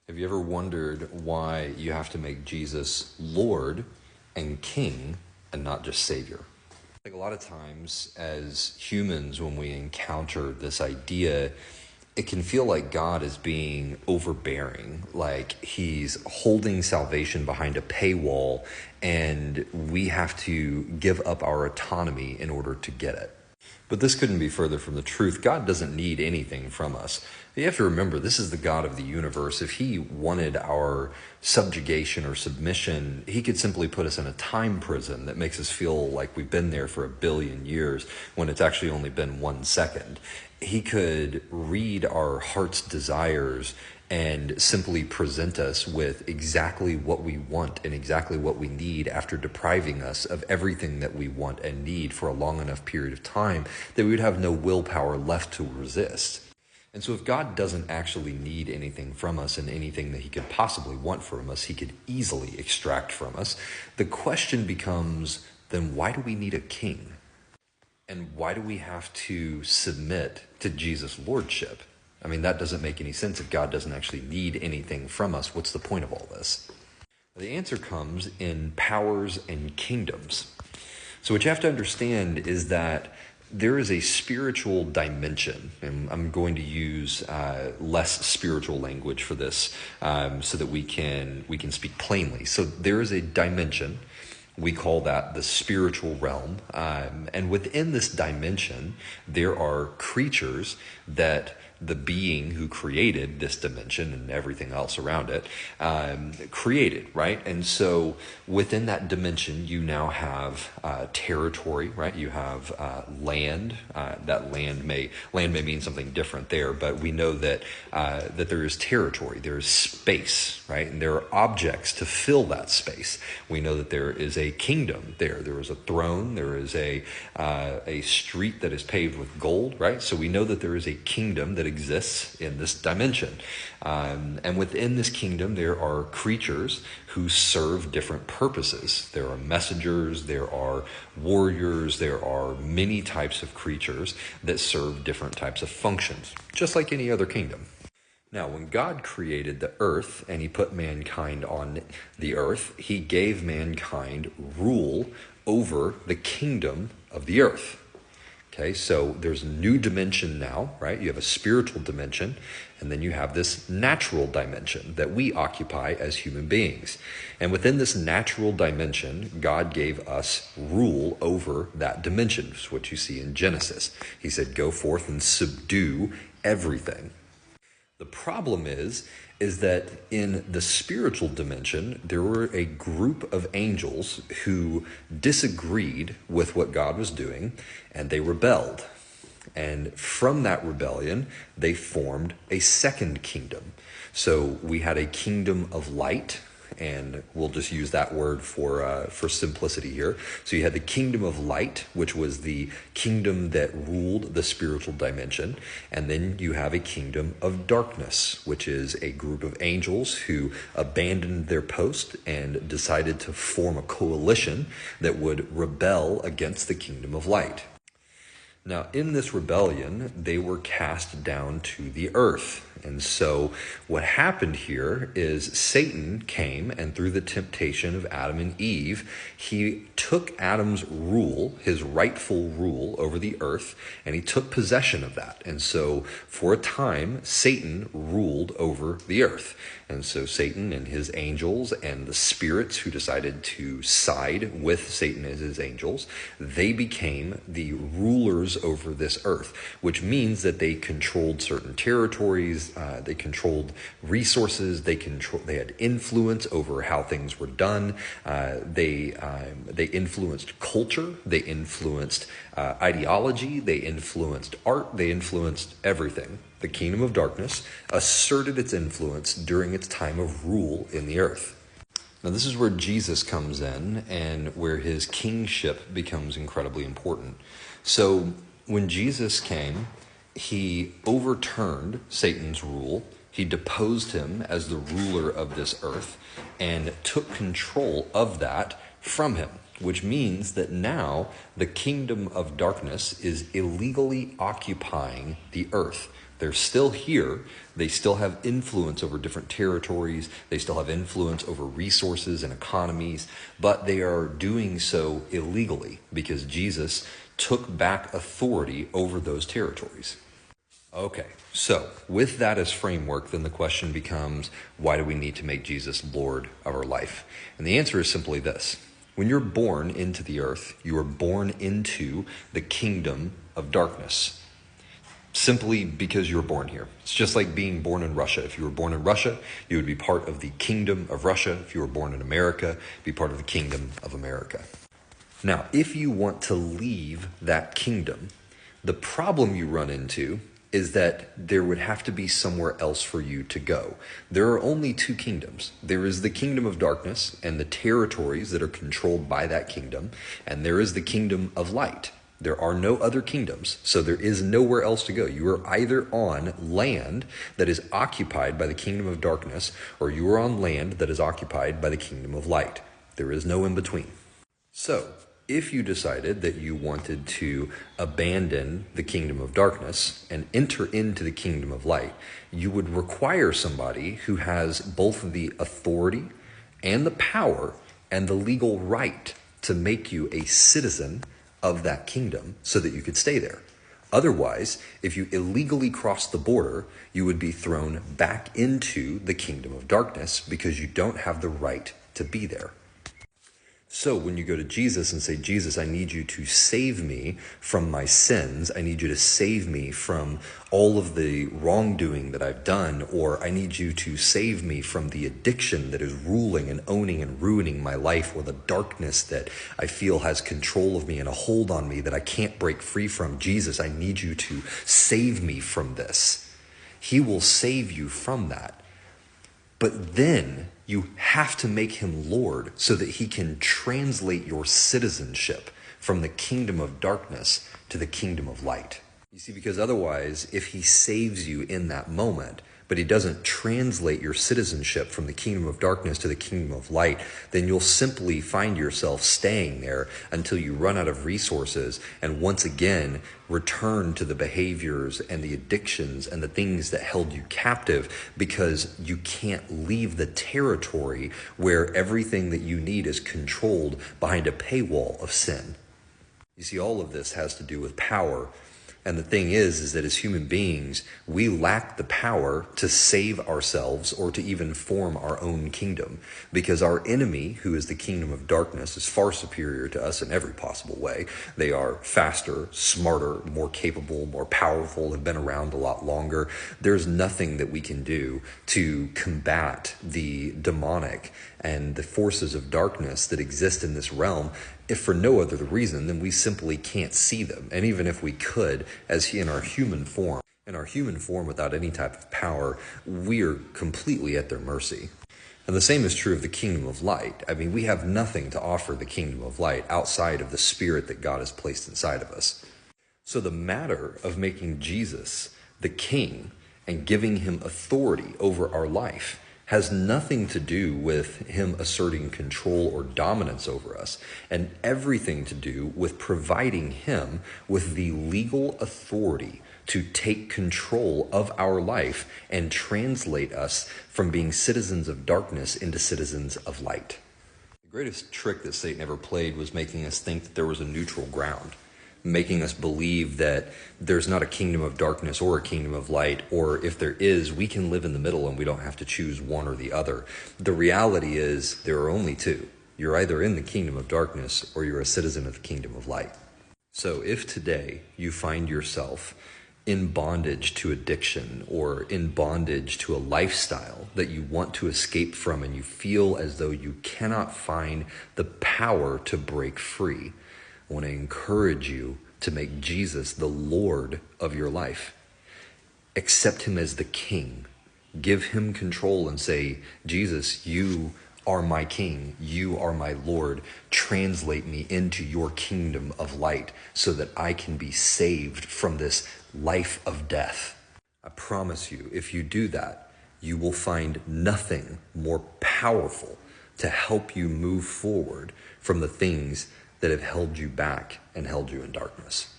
Have you ever wondered why you have to make Jesus Lord and King and not just Savior? Like a lot of times as humans, when we encounter this idea, it can feel like God is being overbearing, like he's holding salvation behind a paywall and we have to give up our autonomy in order to get it. But this couldn't be further from the truth. God doesn't need anything from us. You have to remember, this is the God of the universe. If he wanted our subjugation or submission, he could simply put us in a time prison that makes us feel like we've been there for 1 billion years when it's actually only been 1 second. He could read our heart's desires and simply present us with exactly what we want and exactly what we need after depriving us of everything that we want and need for a long enough period of time that we would have no willpower left to resist. And so if God doesn't actually need anything from us and anything that he could possibly want from us, he could easily extract from us. The question becomes, then why do we need a king? And why do we have to submit to Jesus' lordship? I mean, that doesn't make any sense if God doesn't actually need anything from us. What's the point of all this? The answer comes in powers and kingdoms. So what you have to understand is that there is a spiritual dimension, and I'm going to use less spiritual language for this so that we can speak plainly. So there is a dimension. We call that the spiritual realm. And within this dimension, there are creatures that the being who created this dimension and everything else around it created, right? And so within that dimension, you now have territory, right? You have land. That land may mean something different there, but we know that that there is territory, there is space, right? And there are objects to fill that space. We know that there is a kingdom there. There is a throne. There is a street that is paved with gold, right? So we know that there is a kingdom that exists in this dimension. And within this kingdom, there are creatures who serve different purposes. There are messengers, there are warriors, there are many types of creatures that serve different types of functions, just like any other kingdom. Now, when God created the earth and he put mankind on the earth, he gave mankind rule over the kingdom of the earth. Okay, so there's a new dimension now, right? You have a spiritual dimension, and then you have this natural dimension that we occupy as human beings. And within this natural dimension, God gave us rule over that dimension. It's what you see in Genesis. He said, go forth and subdue everything. The problem is that in the spiritual dimension, there were a group of angels who disagreed with what God was doing, and they rebelled. And from that rebellion, they formed a second kingdom. So we had a kingdom of light, and we'll just use that word for simplicity here. So you had the kingdom of light, which was the kingdom that ruled the spiritual dimension. And then you have a kingdom of darkness, which is a group of angels who abandoned their post and decided to form a coalition that would rebel against the kingdom of light. Now, in this rebellion, they were cast down to the earth. And so what happened here is Satan came, and through the temptation of Adam and Eve, he took Adam's rule, his rightful rule over the earth, and he took possession of that. And so for a time, Satan ruled over the earth. And so Satan and his angels and the spirits who decided to side with Satan as his angels, they became the rulers over this earth, which means that they controlled certain territories, they controlled resources, they had influence over how things were done, they influenced culture, they influenced ideology, they influenced art, they influenced everything. The kingdom of darkness asserted its influence during its time of rule in the earth. Now, this is where Jesus comes in and where his kingship becomes incredibly important. So when Jesus came, he overturned Satan's rule. He deposed him as the ruler of this earth and took control of that from him, which means that now the kingdom of darkness is illegally occupying the earth. They're still here. They still have influence over different territories. They still have influence over resources and economies, but they are doing so illegally because Jesus took back authority over those territories. Okay, so with that as framework, then the question becomes, why do we need to make Jesus Lord of our life? And the answer is simply this. When you're born into the earth, you are born into the kingdom of darkness. Simply because you were born here. It's just like being born in Russia. If you were born in Russia, you would be part of the kingdom of Russia. If you were born in America, be part of the kingdom of America. Now, if you want to leave that kingdom, the problem you run into is that there would have to be somewhere else for you to go. There are only two kingdoms. There is the kingdom of darkness and the territories that are controlled by that kingdom, and there is the kingdom of light. There are no other kingdoms, so there is nowhere else to go. You are either on land that is occupied by the kingdom of darkness, or you are on land that is occupied by the kingdom of light. There is no in between. So, if you decided that you wanted to abandon the kingdom of darkness and enter into the kingdom of light, you would require somebody who has both the authority and the power and the legal right to make you a citizen of that kingdom so that you could stay there. Otherwise, if you illegally crossed the border, you would be thrown back into the kingdom of darkness because you don't have the right to be there. So when you go to Jesus and say, Jesus, I need you to save me from my sins. I need you to save me from all of the wrongdoing that I've done, or I need you to save me from the addiction that is ruling and owning and ruining my life, or the darkness that I feel has control of me and a hold on me that I can't break free from. Jesus, I need you to save me from this. He will save you from that. But then you have to make him Lord so that he can translate your citizenship from the kingdom of darkness to the kingdom of light. You see, because otherwise, if he saves you in that moment, but he doesn't translate your citizenship from the kingdom of darkness to the kingdom of light, then you'll simply find yourself staying there until you run out of resources and once again return to the behaviors and the addictions and the things that held you captive, because you can't leave the territory where everything that you need is controlled behind a paywall of sin. You see, all of this has to do with power. And the thing is that as human beings, we lack the power to save ourselves or to even form our own kingdom, because our enemy, who is the kingdom of darkness, is far superior to us in every possible way. They are faster, smarter, more capable, more powerful, have been around a lot longer. There's nothing that we can do to combat the demonic and the forces of darkness that exist in this realm, if for no other reason than we simply can't see them. And even if we could, as in our human form without any type of power, we are completely at their mercy. And the same is true of the kingdom of light. I mean, we have nothing to offer the kingdom of light outside of the spirit that God has placed inside of us. So the matter of making Jesus the king and giving him authority over our life has nothing to do with him asserting control or dominance over us, and everything to do with providing him with the legal authority to take control of our life and translate us from being citizens of darkness into citizens of light. The greatest trick that Satan ever played was making us think that there was a neutral ground, making us believe that there's not a kingdom of darkness or a kingdom of light, or if there is, we can live in the middle and we don't have to choose one or the other. The reality is there are only two. You're either in the kingdom of darkness or you're a citizen of the kingdom of light. So if today you find yourself in bondage to addiction or in bondage to a lifestyle that you want to escape from, and you feel as though you cannot find the power to break free, I want to encourage you to make Jesus the Lord of your life. Accept him as the king. Give him control and say, Jesus, you are my king. You are my Lord. Translate me into your kingdom of light so that I can be saved from this life of death. I promise you, if you do that, you will find nothing more powerful to help you move forward from the things that have held you back and held you in darkness.